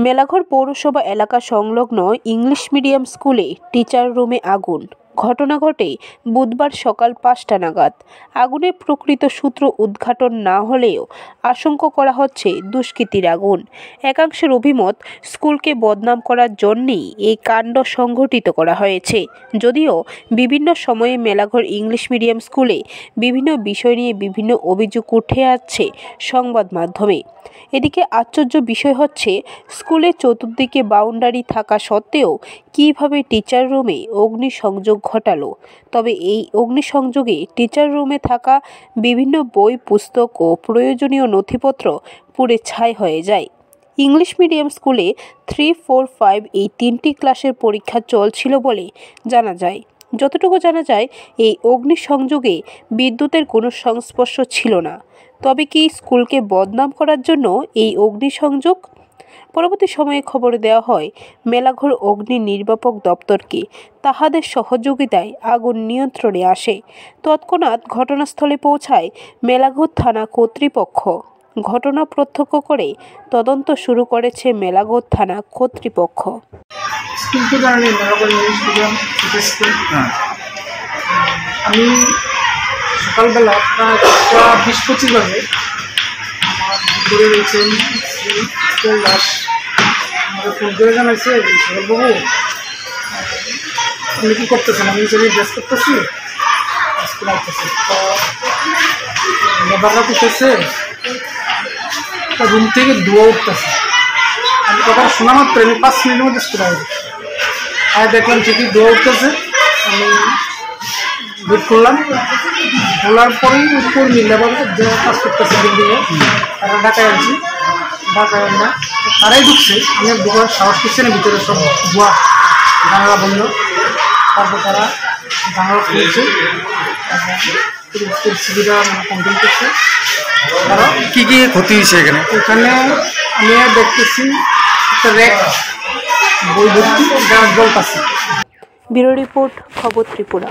মেলাঘর পৌরসভা এলাকা সংলগ্ন ইংলিশ মিডিয়াম স্কুলে টিচার রুমে আগুন। ঘটনা ঘটে বুধবার সকাল ৫টা নাগাদ। আগুনের প্রকৃত সূত্র উদ্ঘাটন না হলেও আশঙ্কা করা হচ্ছে দুষ্কৃতীর আগুন। একাংশের অভিমত, স্কুলকে বদনাম করার জন্যই এই কাণ্ড সংঘটিত করা হয়েছে। যদিও বিভিন্ন সময়ে মেলাঘর ইংলিশ মিডিয়াম স্কুলে বিভিন্ন বিষয় নিয়ে বিভিন্ন অভিযোগ উঠে আসছে সংবাদ মাধ্যমে। এদিকে আশ্চর্য বিষয় হচ্ছে, স্কুলের চতুর্দিকে বাউন্ডারি থাকা সত্ত্বেও কীভাবে টিচার রুমে অগ্নিসংযোগ ঘটালো। তবে এই অগ্নিসংযোগে টিচার রুমে থাকা বিভিন্ন বই, পুস্তক ও প্রয়োজনীয় নথিপত্র পুড়ে ছাই হয়ে যায়। ইংলিশ মিডিয়াম স্কুলে 3, 4, 5 এই 3টি ক্লাসের পরীক্ষা চলছিল বলে জানা যায়। যতটুকু জানা যায়, এই অগ্নিসংযোগে বিদ্যুতের কোনো সংস্পর্শ ছিল না। তবে কি স্কুলকে বদনাম করার জন্য এই অগ্নিসংযোগ? পরবর্তী সময়ে খবর দেওয়া হয় মেলাঘর অগ্নি নির্বাপক দপ্তরকে। তাহাদের সহযোগিতায় আগুন নিয়ন্ত্রণে আসে। তৎক্ষণাৎ ঘটনাস্থলে পৌঁছায় মেলাঘর থানা কর্তৃপক্ষ। ঘটনা প্রত্যক্ষ করে তদন্ত শুরু করেছে মেলাঘর থানা কর্তৃপক্ষ। আমি সকালবেলা প্রায় 20-25 বাজে আমার ঘুরে রয়েছেন দাস আমাকে ফোন করে জানাইছে, সকালবাবু আপনি কী করতেছেন? আমি নিজের ড্রেস করতেছি, স্কুল আসতেছি। তো লেবাররা উঠেছে, রুম থেকে ধোঁয়া উঠতেছে। আমি কথা শোনা মাত্র আমি 5 মিনিটের মধ্যে স্কুল আসবো। আর দেখলাম ঠিকই ধোঁয়া উঠতেছে। আমি গেট খুললাম, খোলার পরেই কর্মী লেবার যে কাজ করতেছে বিল্ডিংয়ে, তারা ঢাকায় আনছি। ঢাকায় আনলাম, তারাই ঢুকছে। আমি ঢোকার সাহস করছি না, ভিতরে সব ধোঁয়া, জানালা বন্ধ। তারপর তারা জানালা খুলেছে, পরিস্থিতিটা কন্ট্রোল করছে। তারা কী কী ক্ষতি হয়েছে এখানে? এখানে আমি দেখতেছি একটা র্যাক বই ভর্তি, জল আছে। ব্যুরো রিপোর্ট, খবর ত্রিপুরা।